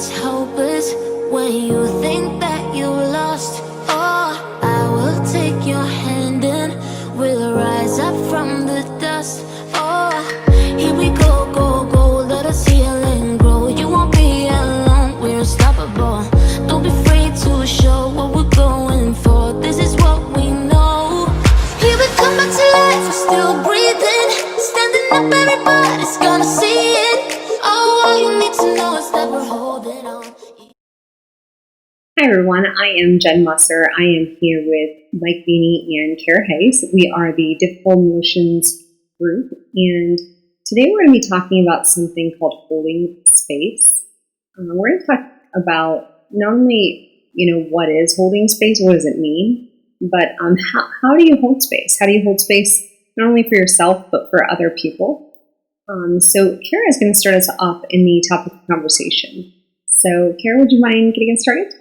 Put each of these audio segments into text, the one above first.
it's hopeless when you think that you lost. Oh, I will take your hand and we'll rise up from the dust. Oh, here we go, go, go, let us heal and grow. You won't be alone, we're unstoppable. Don't be afraid to show what we're going for. This is what we know. Here we come back to life, we're still breathing. Standing up, everybody's gonna see it. Oh, all you need to know is that we're holding on. Hi everyone, I am Jen Musser. I am here with Mike Beanie and Kara Hayes. We are the Difficult Emotions group, and today we're going to be talking about something called holding space. We're going to talk about not only, what is holding space, what does it mean, but how do you hold space? How do you hold space not only for yourself, but for other people? So Kara is going to start us off in the topic of conversation. So Kara, would you mind getting us started?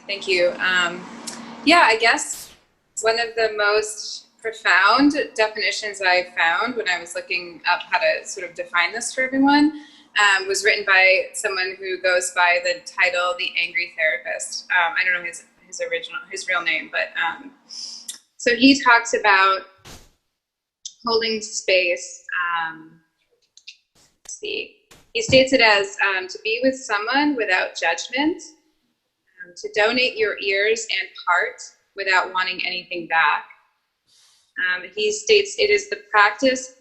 Thank you. I guess one of the most profound definitions I found when I was looking up how to sort of define this for everyone was written by someone who goes by the title The Angry Therapist. I don't know his real name, but so he talks about holding space. Let's see. He states it as to be with someone without judgment, to donate your ears and heart without wanting anything back. He states it is the practice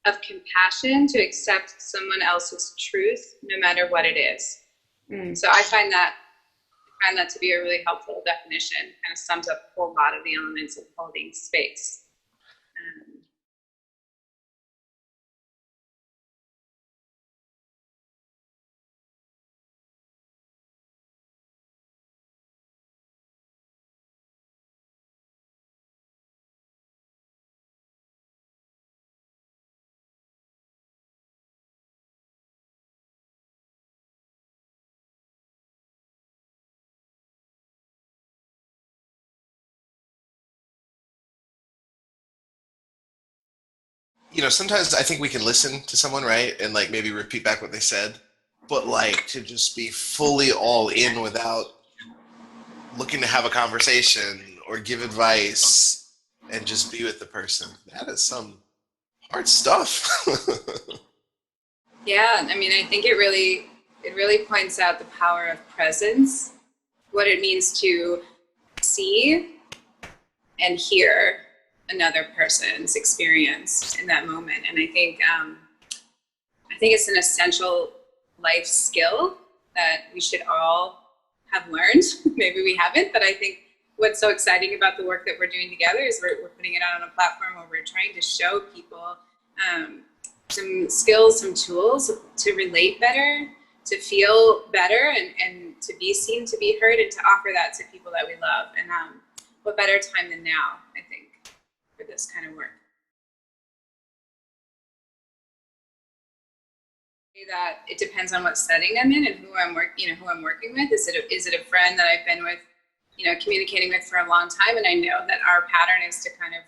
of compassion to accept someone else's truth, no matter what it is. So I find that to be a really helpful definition. Kind of sums up a whole lot of the elements of holding space. Sometimes I think we can listen to someone, right? And like maybe repeat back what they said, but like to just be fully all in without looking to have a conversation or give advice and just be with the person. That is some hard stuff. Yeah, I mean, I think it really points out the power of presence, what it means to see and hear another person's experience in that moment. And I think it's an essential life skill that we should all have learned. Maybe we haven't, but I think what's so exciting about the work that we're doing together is we're putting it out on a platform where we're trying to show people some skills, some tools to relate better, to feel better, and to be seen, to be heard, and to offer that to people that we love. And what better time than now, I think, for this kind of work. That it depends on what setting I'm in and who I'm working with. Is it a friend that I've been with, communicating with for a long time, and I know that our pattern is to kind of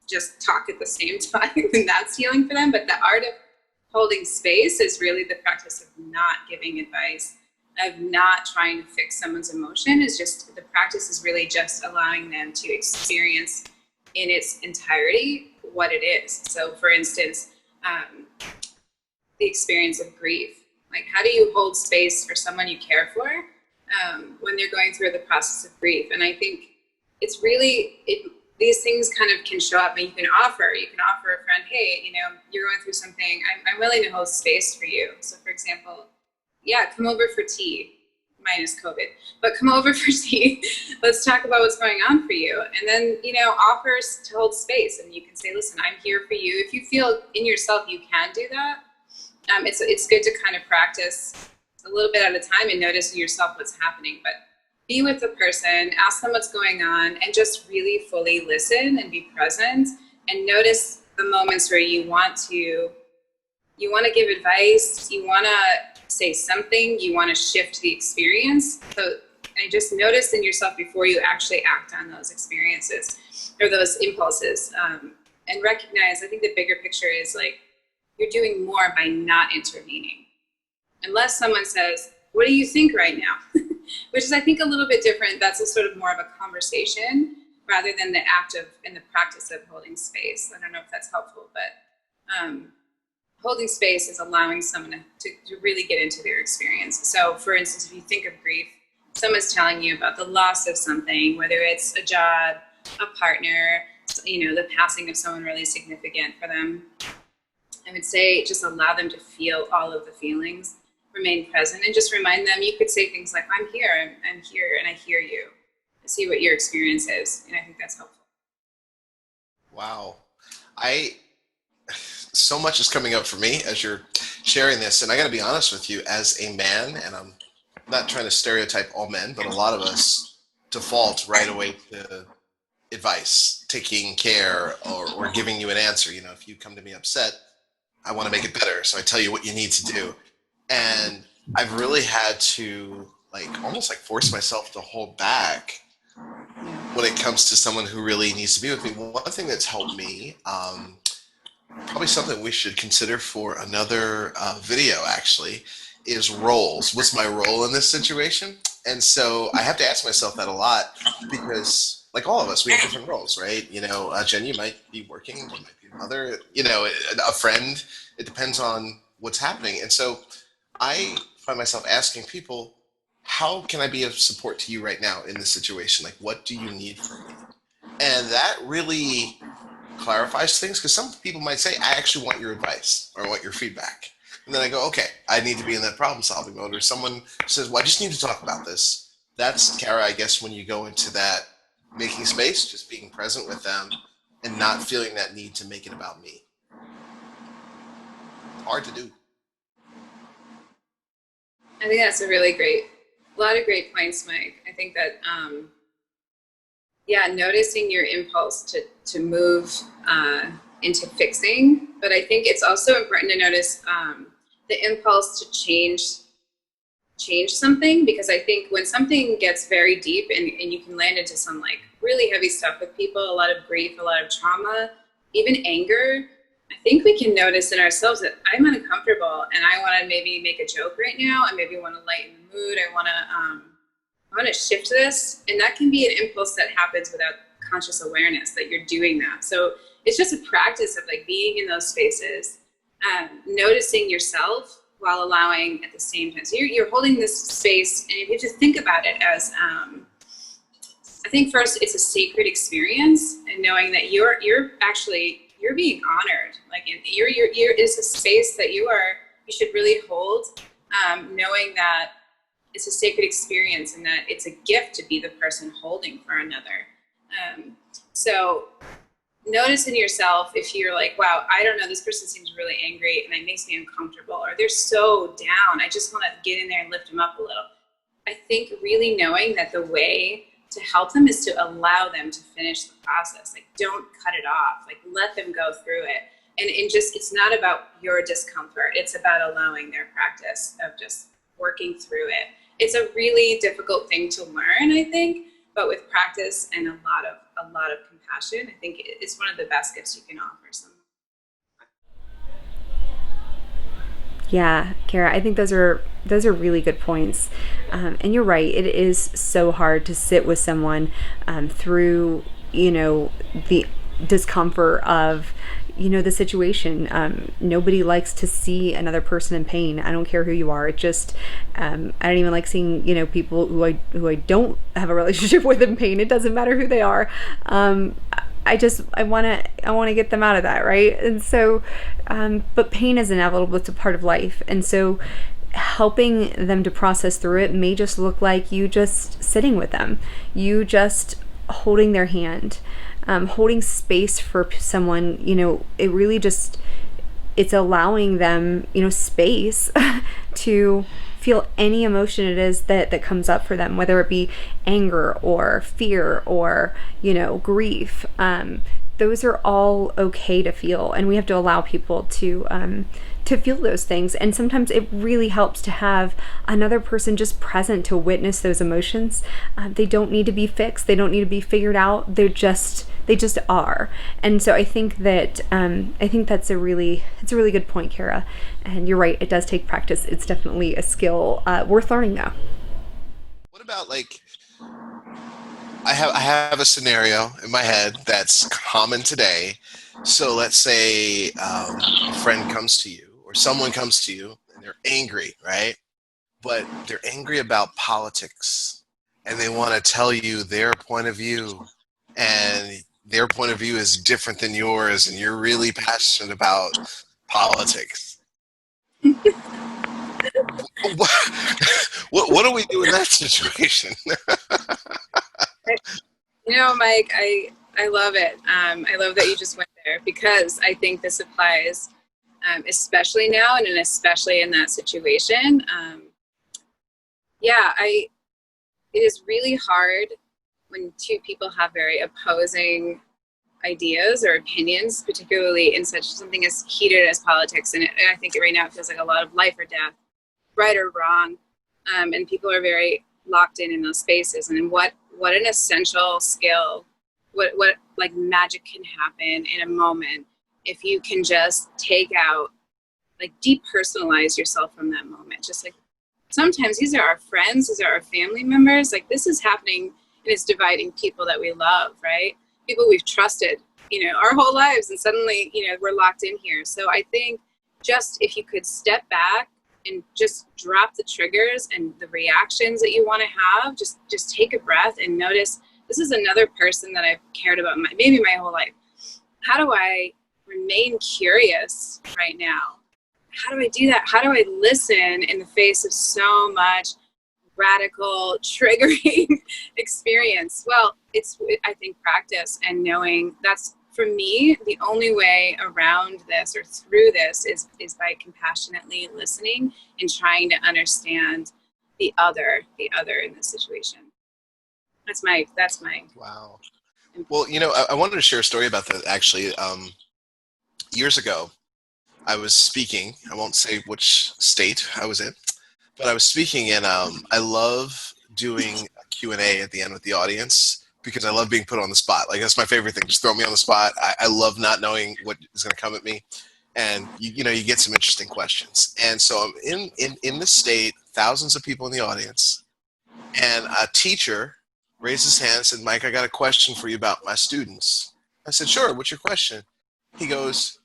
just talk at the same time, and that's healing for them. But the art of holding space is really the practice of not giving advice, of not trying to fix someone's emotion. Is just the practice is really just allowing them to experience in its entirety what it is. So, for instance, the experience of grief. Like, how do you hold space for someone you care for when they're going through the process of grief? And I think it's really, these things kind of can show up, and you can offer a friend, hey, you're going through something, I'm willing to hold space for you. So for example, come over for tea, minus COVID, but come over for tea. Let's talk about what's going on for you. And then, offers to hold space, and you can say, listen, I'm here for you. If you feel in yourself you can do that, it's good to kind of practice a little bit at a time and notice in yourself what's happening. But be with the person, ask them what's going on, and just really fully listen and be present, and notice the moments where you want to give advice, you want to say something, you want to shift the experience. So and just notice in yourself before you actually act on those experiences or those impulses, and recognize, I think the bigger picture is like, you're doing more by not intervening. Unless someone says, what do you think right now? Which is, I think, a little bit different. That's a sort of more of a conversation rather than the act of and the practice of holding space. I don't know if that's helpful, but holding space is allowing someone to really get into their experience. So, for instance, if you think of grief, someone's telling you about the loss of something, whether it's a job, a partner, the passing of someone really significant for them. I would say just allow them to feel all of the feelings, remain present, and just remind them. You could say things like, I'm here, and I hear you. I see what your experience is, and I think that's helpful. Wow. So much is coming up for me as you're sharing this, and I got to be honest with you, as a man, and I'm not trying to stereotype all men, but a lot of us default right away to advice, taking care, or giving you an answer. If you come to me upset, I want to make it better, so I tell you what you need to do. And I've really had to almost force myself to hold back when it comes to someone who really needs to be with me. One thing that's helped me, probably something we should consider for another video actually, is roles. What's my role in this situation? And so I have to ask myself that a lot, because like all of us, we have different roles, right? Jen, you might be working, you might be a mother, a friend. It depends on what's happening. And so I find myself asking people, how can I be of support to you right now in this situation? What do you need from me? And that really clarifies things, because some people might say, I actually want your advice or I want your feedback. And then I go, okay, I need to be in that problem solving mode. Or someone says, well, I just need to talk about this. That's, Kara, I guess, when you go into that making space, just being present with them and not feeling that need to make it about me. Hard to do. I think that's a lot of great points, Mike. I think that, noticing your impulse to move into fixing, but I think it's also important to notice the impulse to change something, because I think when something gets very deep and you can land into some really heavy stuff with people, a lot of grief, a lot of trauma, even anger, I think we can notice in ourselves that I'm uncomfortable and I want to maybe make a joke right now. I maybe want to lighten the mood. I want to shift this. And that can be an impulse that happens without conscious awareness that you're doing that. So it's just a practice of being in those spaces, noticing yourself while allowing at the same time. So you're holding this space, and if you just think about it as, I think first it's a sacred experience, and knowing that you're being honored. It's a space that you should really hold, knowing that it's a sacred experience and that it's a gift to be the person holding for another. So notice in yourself if you're wow, I don't know, this person seems really angry and it makes me uncomfortable, or they're so down, I just want to get in there and lift them up a little. I think really knowing that the way to help them is to allow them to finish the process. Don't cut it off. Let them go through it. And it's not about your discomfort. It's about allowing their practice of just working through it. It's a really difficult thing to learn, I think, but with practice and a lot of compassion, I think it's one of the best gifts you can offer someone. Yeah, Kara, I think those are really good points. And you're right, it is so hard to sit with someone through, the discomfort of, the situation. Nobody likes to see another person in pain. I don't care who you are. It just, I don't even like seeing, people who I don't have a relationship with in pain. It doesn't matter who they are. I want to get them out of that, right? And so, but pain is inevitable. It's a part of life. And so helping them to process through it may just look like you just sitting with them, you just holding their hand, holding space for someone. It really just, it's allowing them, space to feel any emotion it is that comes up for them, whether it be anger or fear or, grief. Those are all okay to feel, and we have to allow people to feel those things. And sometimes it really helps to have another person just present to witness those emotions. They don't need to be fixed. They don't need to be figured out. They're just They just are. And so I think that that's it's a really good point, Kara. And you're right, it does take practice. It's definitely a skill worth learning, though. What about like I have a scenario in my head that's common today. So let's say a friend comes to you or someone comes to you and they're angry, right? But they're angry about politics and they want to tell you their point of view, and their point of view is different than yours, and you're really passionate about politics. What, what do we do in that situation? Mike, I love it. I love that you just went there, because I think this applies, especially now and especially in that situation. It is really hard when two people have very opposing ideas or opinions, particularly in such something as heated as politics. And I think right now it feels like a lot of life or death, right or wrong, and people are very locked in those spaces. And what an essential skill, what like magic can happen in a moment if you can just take out, like, depersonalize yourself from that moment. Just like, sometimes these are our friends, these are our family members. Like, this is happening, and it's dividing people that we love, right? People we've trusted, our whole lives, and suddenly, we're locked in here. So I think just if you could step back and just drop the triggers and the reactions that you want to have, just take a breath and notice, this is another person that I've cared about maybe my whole life. How do I remain curious right now? How do I do that? How do I listen in the face of so much radical, triggering experience? Well, it's, I think, practice and knowing. That's, for me, the only way around this or through this is by compassionately listening and trying to understand the other in this situation. That's my. Wow. Well, I wanted to share a story about that, actually. Years ago, I was speaking. I won't say which state I was in, but I was speaking, and I love doing a Q&A at the end with the audience because I love being put on the spot. Like, that's my favorite thing. Just throw me on the spot. I love not knowing what is going to come at me, and you get some interesting questions. And so I'm in the state, thousands of people in the audience, and a teacher raised his hand and said, "Mike, I got a question for you about my students." I said, "Sure, what's your question?" He goes,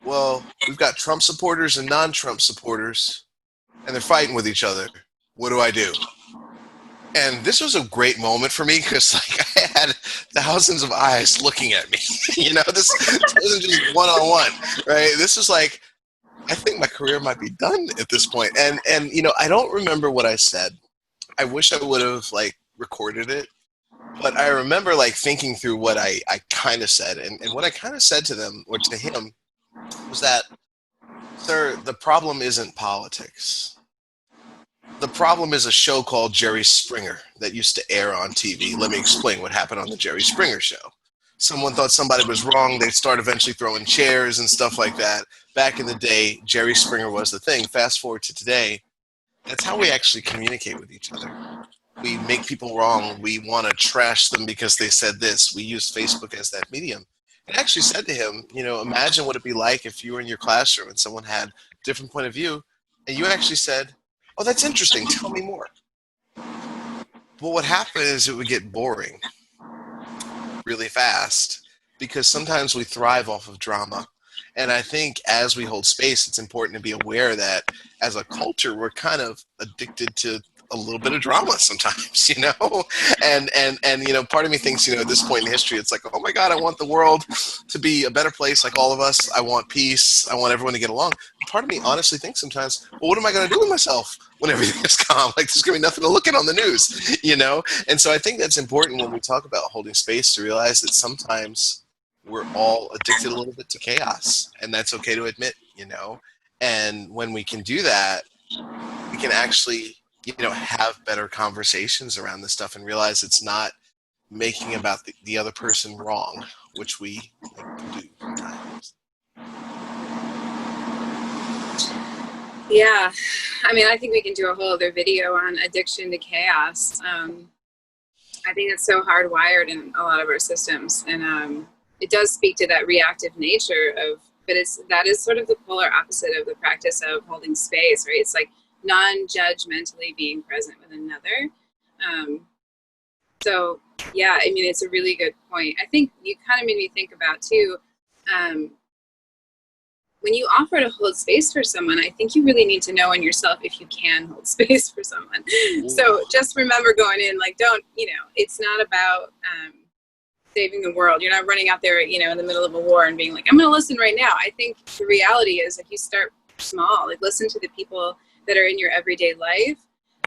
"Well, we've got Trump supporters and non-Trump supporters, and they're fighting with each other. What do I do?" And this was a great moment for me because, like, I had thousands of eyes looking at me. This wasn't just one-on-one, right? This was like, I think my career might be done at this point. And I don't remember what I said. I wish I would have, like, recorded it. But I remember, like, thinking through what I kind of said. And what I kind of said to them, or to him, was that, "Sir, the problem isn't politics. The problem is a show called Jerry Springer that used to air on TV. Let me explain what happened on the Jerry Springer show. Someone thought somebody was wrong. They'd start eventually throwing chairs and stuff like that. Back in the day, Jerry Springer was the thing. Fast forward to today, that's how we actually communicate with each other. We make people wrong. We want to trash them because they said this. We use Facebook as that medium." I actually said to him, imagine what it'd be like if you were in your classroom and someone had a different point of view, and you actually said, "Oh, that's interesting. Tell me more." Well, what happened is it would get boring really fast because sometimes we thrive off of drama. And I think as we hold space, it's important to be aware that as a culture, we're kind of addicted to a little bit of drama sometimes, and part of me thinks, at this point in history, it's like, oh my God, I want the world to be a better place, like all of us. I want peace. I want everyone to get along. Part of me honestly thinks sometimes, well, what am I going to do with myself when everything is calm? Like, there's going to be nothing to look at on the news, And so I think that's important when we talk about holding space, to realize that sometimes we're all addicted a little bit to chaos, and that's okay to admit, and when we can do that, we can actually have better conversations around this stuff and realize it's not making about the other person wrong, which we like to do sometimes. Yeah. I mean, I think we can do a whole other video on addiction to chaos. I think it's so hardwired in a lot of our systems, and it does speak to that reactive nature of. But that is sort of the polar opposite of the practice of holding space, right? It's like non-judgmentally being present with another. So yeah, I mean, it's a really good point. I think you kind of made me think about too. When you offer to hold space for someone, I think you really need to know in yourself if you can hold space for someone. So just remember going in, like, don't, it's not about saving the world. You're not running out there, in the middle of a war and being like, I'm going to listen right now. I think the reality is, like, you start small, like listen to the people that are in your everyday life.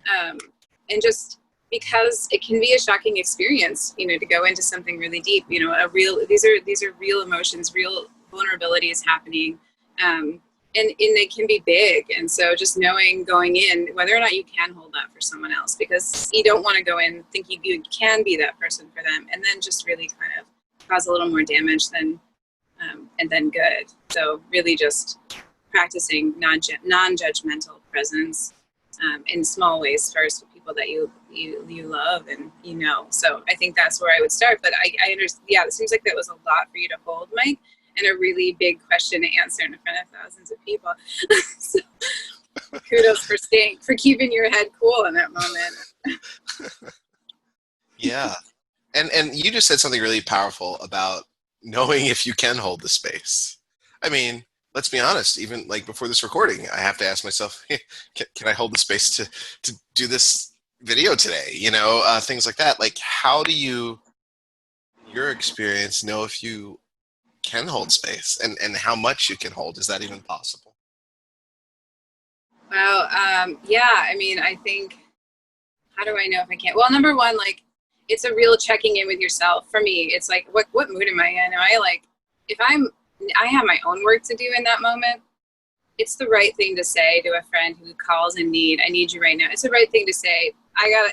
And just because it can be a shocking experience, to go into something really deep, these are real emotions, real vulnerabilities happening. And they can be big. And so just knowing going in whether or not you can hold that for someone else, because you don't want to go in thinking you can be that person for them and then just really kind of cause a little more damage than and then good. So really just practicing non-judgmental presence in small ways first with people that you love and So I think that's where I would start. But I understand. Yeah, it seems like that was a lot for you to hold, Mike. And a really big question to answer in front of thousands of people. So kudos for keeping your head cool in that moment. Yeah. And you just said something really powerful about knowing if you can hold the space. I mean, let's be honest, even like before this recording, I have to ask myself, can I hold the space to do this video today? Things like that. Like, how do you, your experience, know if you can hold space and how much you can hold? Is that even possible? Well, yeah, I mean, I think, how do I know if I can? Well, number one, like, it's a real checking in with yourself. For me, it's like, what mood am I in? Am I like, if I have my own work to do in that moment, it's the right thing to say to a friend who calls in need, I need you right now. It's the right thing to say,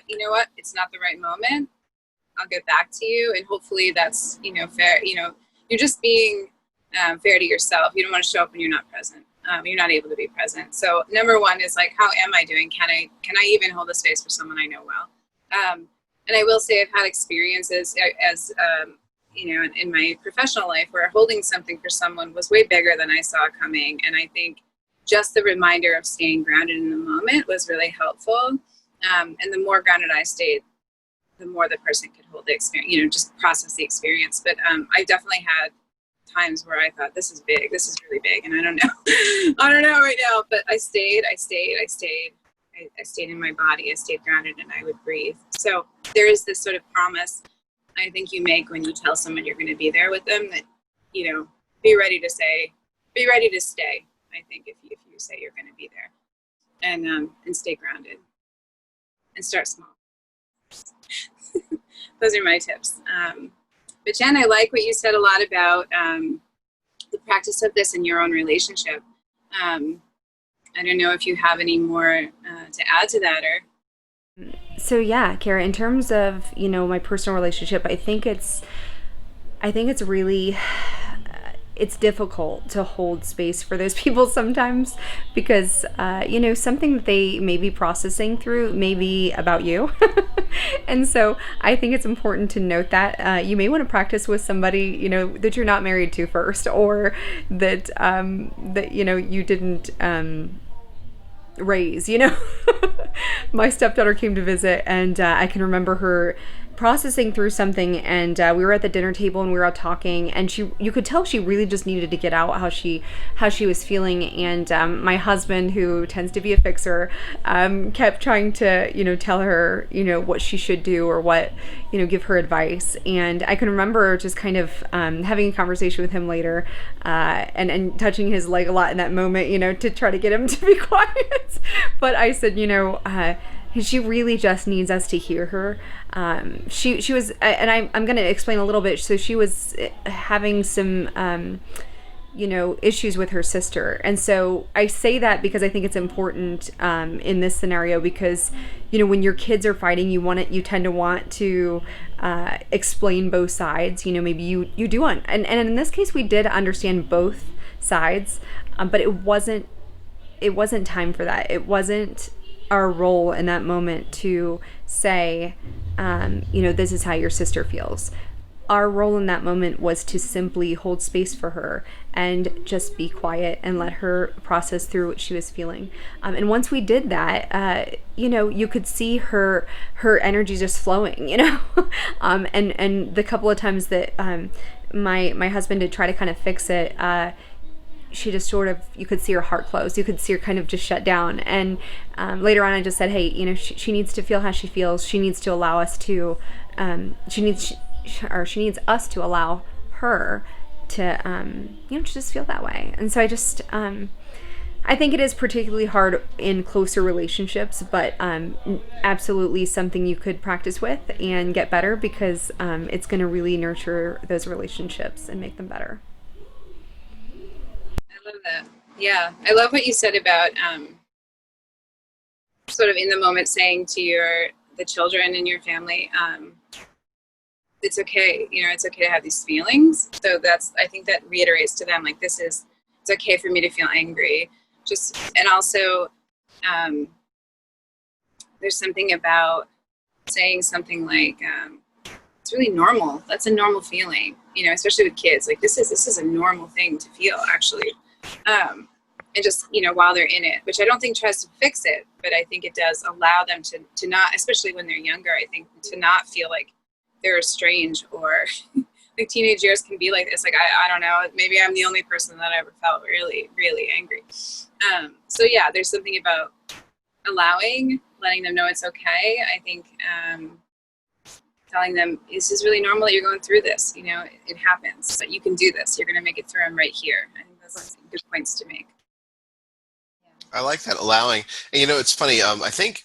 you know what? It's not the right moment. I'll get back to you. And hopefully that's, fair, you're just being fair to yourself. You don't want to show up when you're not present. You're not able to be present. So number one is like, how am I doing? Can I even hold a space for someone I know well? And I will say I've had experiences as in my professional life where holding something for someone was way bigger than I saw coming. And I think just the reminder of staying grounded in the moment was really helpful. And the more grounded I stayed, the more the person could hold the experience, just process the experience. But I definitely had times where I thought, this is big, this is really big. And I don't know right now, but I stayed in my body, I stayed grounded, and I would breathe. So there is this sort of promise I think you make when you tell someone you're going to be there with them that, be ready to stay. I think if you say you're going to be there and stay grounded and start small. Those are my tips. But Jen, I like what you said a lot about the practice of this in your own relationship. I don't know if you have any more to add to that, or. So yeah, Kara, in terms of, my personal relationship, I think it's really, it's difficult to hold space for those people sometimes because, something that they may be processing through may be about you. And so I think it's important to note that you may want to practice with somebody, that you're not married to first, or that, you didn't, raise. My stepdaughter came to visit, and I can remember her processing through something, and we were at the dinner table and we were out talking, and you could tell she really just needed to get out how she was feeling. And my husband, who tends to be a fixer, kept trying to tell her what she should do, or what give her advice. And I can remember just kind of having a conversation with him later, and touching his leg a lot in that moment, to try to get him to be quiet. But I said, she really just needs us to hear her. She was, and I'm going to explain a little bit. So she was having some, issues with her sister. And so I say that because I think it's important in this scenario, because, when your kids are fighting, you tend to want to explain both sides. Maybe you do want, and in this case, we did understand both sides, but it wasn't time for that. It wasn't our role in that moment to say, this is how your sister feels. Our role in that moment was to simply hold space for her and just be quiet and let her process through what she was feeling. And once we did that, you could see her energy just flowing, and the couple of times that my husband did try to kind of fix it, she just sort of, you could see her heart close. You could see her kind of just shut down. And later on, I just said, hey, she needs to feel how she feels. She needs to allow us to, she needs us to allow her to, to just feel that way. And so I think it is particularly hard in closer relationships, but absolutely something you could practice with and get better, because it's going to really nurture those relationships and make them better. I love that. Yeah, I love what you said about sort of in the moment saying to the children in your family, it's okay. It's okay to have these feelings. So I think that reiterates to them, like, it's okay for me to feel angry. And also, there's something about saying something like, it's really normal. That's a normal feeling, especially with kids. Like, this is a normal thing to feel, actually. And just, while they're in it, which I don't think tries to fix it, but I think it does allow them to not, especially when they're younger, I think, to not feel like they're strange, or like teenage years can be like this. Like, I don't know, maybe I'm the only person that ever felt really, really angry. So yeah, there's something about letting them know it's okay. I think, telling them this is really normal that you're going through this, it happens, but you can do this. You're going to make it through. I'm right here. I think those are good points to make. I like that, allowing. And it's funny. I think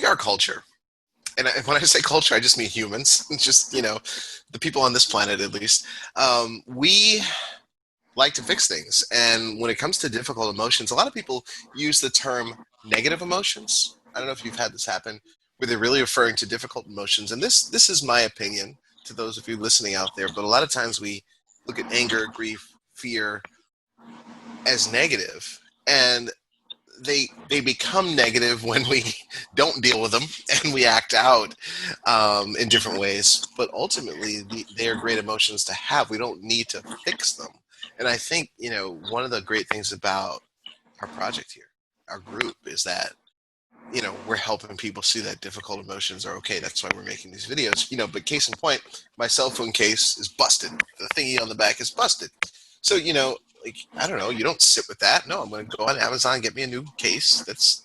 our culture, and when I say culture, I just mean humans. It's just, the people on this planet, at least, we like to fix things. And when it comes to difficult emotions, a lot of people use the term negative emotions. I don't know if you've had this happen, where they're really referring to difficult emotions. And this is my opinion to those of you listening out there. But a lot of times we look at anger, grief, fear as negative. And they become negative when we don't deal with them and we act out in different ways. But ultimately, they are great emotions to have. We don't need to fix them. And I think, one of the great things about our project here, our group, is that, we're helping people see that difficult emotions are okay. That's why we're making these videos. But case in point, my cell phone case is busted. The thingy on the back is busted. So, like, I don't know, you don't sit with that. No, I'm going to go on Amazon and get me a new case that's,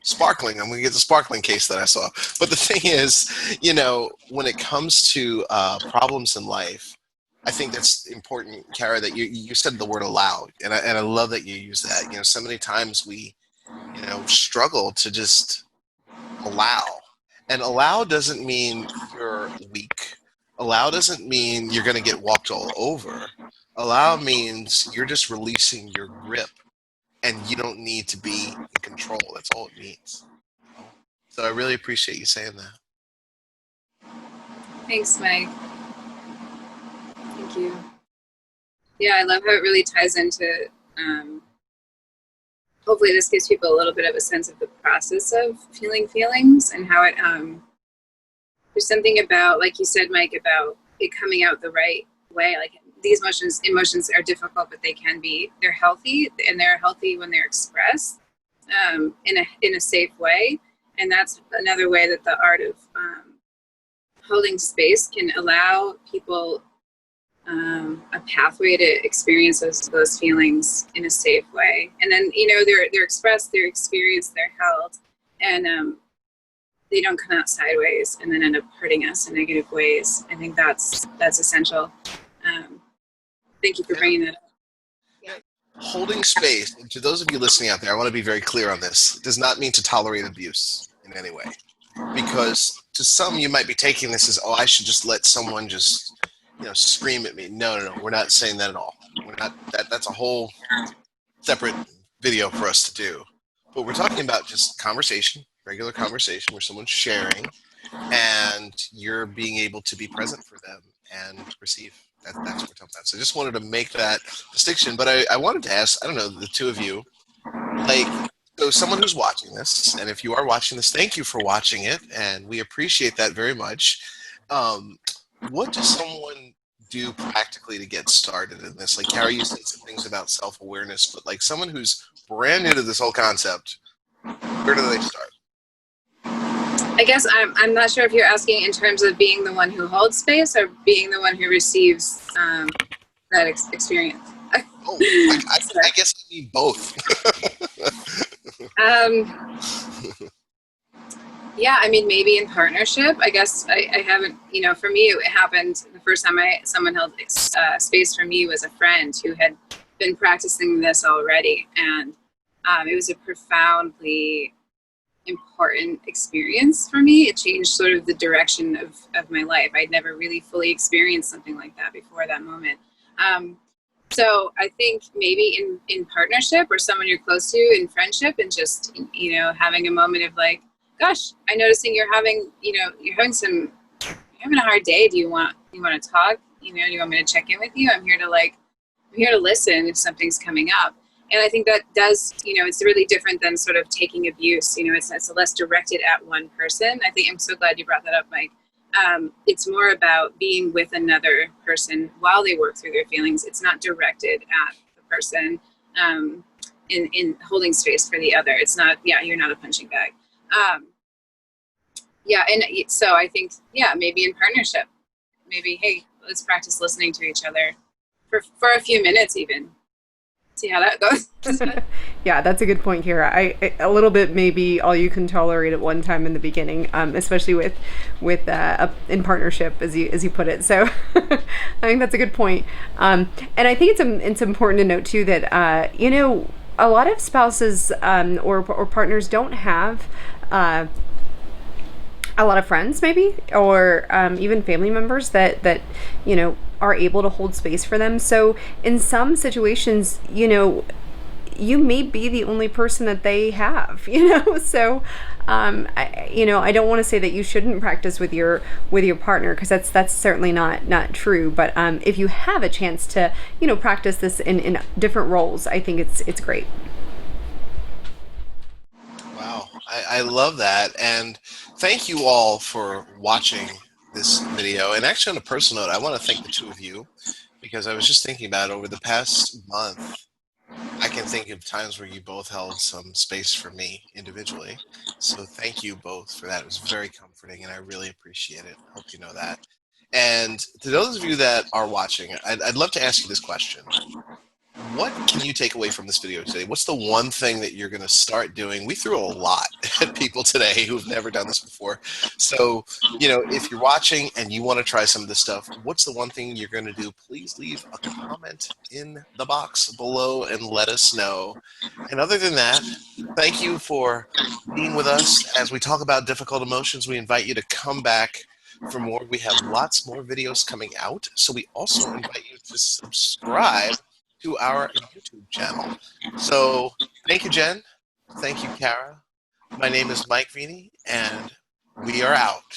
sparkling. I'm going to get the sparkling case that I saw. But the thing is, when it comes to problems in life, I think that's important, Kara, that you said the word allow. And I love that you use that. So many times we, struggle to just allow. And allow doesn't mean you're weak. Allow doesn't mean you're going to get walked all over. Allow means you're just releasing your grip, and you don't need to be in control. That's all it means. So I really appreciate you saying that. Thanks, Mike. Thank you. Yeah, I love how it really ties into, hopefully this gives people a little bit of a sense of the process of feeling feelings, and how it, there's something about, like you said, Mike, about it coming out the right way. Like, these emotions are difficult, but they're healthy, and they're healthy when they're expressed in a safe way. And that's another way that the art of holding space can allow people a pathway to experience those feelings in a safe way. And then, they're expressed, they're experienced, they're held, and they don't come out sideways and then end up hurting us in negative ways. I think that's essential. Thank you for bringing that up. Holding space, and to those of you listening out there, I want to be very clear on this, does not mean to tolerate abuse in any way. Because to some, you might be taking this as, I should just let someone just, scream at me. No, we're not saying that at all. We're not. That's a whole separate video for us to do. But we're talking about just conversation, regular conversation, where someone's sharing, and you're being able to be present for them and receive. That's what we're talking about. So I just wanted to make that distinction. But I wanted to ask, I don't know, the two of you, like, So someone who's watching this, and if you are watching this, thank you for watching it, and we appreciate that very much. Um, what does someone do practically to get started in this? Like, Carrie, you said some things about self-awareness, but like someone who's brand new to this whole concept, where do they start? I guess I'm not sure if you're asking in terms of being the one who holds space or being the one who receives that experience. Oh, I guess I mean both. Yeah, I mean, maybe in partnership. I guess I haven't, for me, it happened the first time someone held space for me was a friend who had been practicing this already. And it was a profoundly important experience for me. It changed sort of the direction of my life. I'd never really fully experienced something like that before that moment. So I think maybe in partnership or someone you're close to in friendship and just, having a moment of like, gosh, I'm noticing you're having a hard day. Do you want to talk? Do you want me to check in with you? I'm here to listen if something's coming up. And I think that does, it's really different than sort of taking abuse. It's less directed at one person. I think I'm so glad you brought that up, Mike. It's more about being with another person while they work through their feelings. It's not directed at the person in holding space for the other. It's not, you're not a punching bag. And so I think, maybe in partnership, maybe, hey, let's practice listening to each other for a few minutes even. See how that goes. Yeah, that's a good point here. A little bit maybe all you can tolerate at one time in the beginning, especially with in partnership, as you put it. So I think that's a good point. And I think it's important to note too that a lot of spouses or partners don't have a lot of friends maybe, or even family members that are able to hold space for them. So in some situations, you may be the only person that they have, so I don't want to say that you shouldn't practice with your partner, because that's certainly not true, but if you have a chance to practice this in different roles, I think it's great. Wow, I love that, and thank you all for watching this video. And actually, on a personal note, I want to thank the two of you, because I was just thinking about it over the past month. I can think of times where you both held some space for me individually. So thank you both for that. It was very comforting, and I really appreciate it. I hope you know that. And to those of you that are watching, I'd love to ask you this question. What can you take away from this video today? What's the one thing that you're going to start doing? We threw a lot at people today who've never done this before. So, if you're watching and you want to try some of this stuff, what's the one thing you're going to do? Please leave a comment in the box below and let us know. And other than that, thank you for being with us as we talk about difficult emotions. We invite you to come back for more. We have lots more videos coming out. So we also invite you to subscribe to our YouTube channel. So thank you, Jen. Thank you, Kara. My name is Mike Vini, and we are out.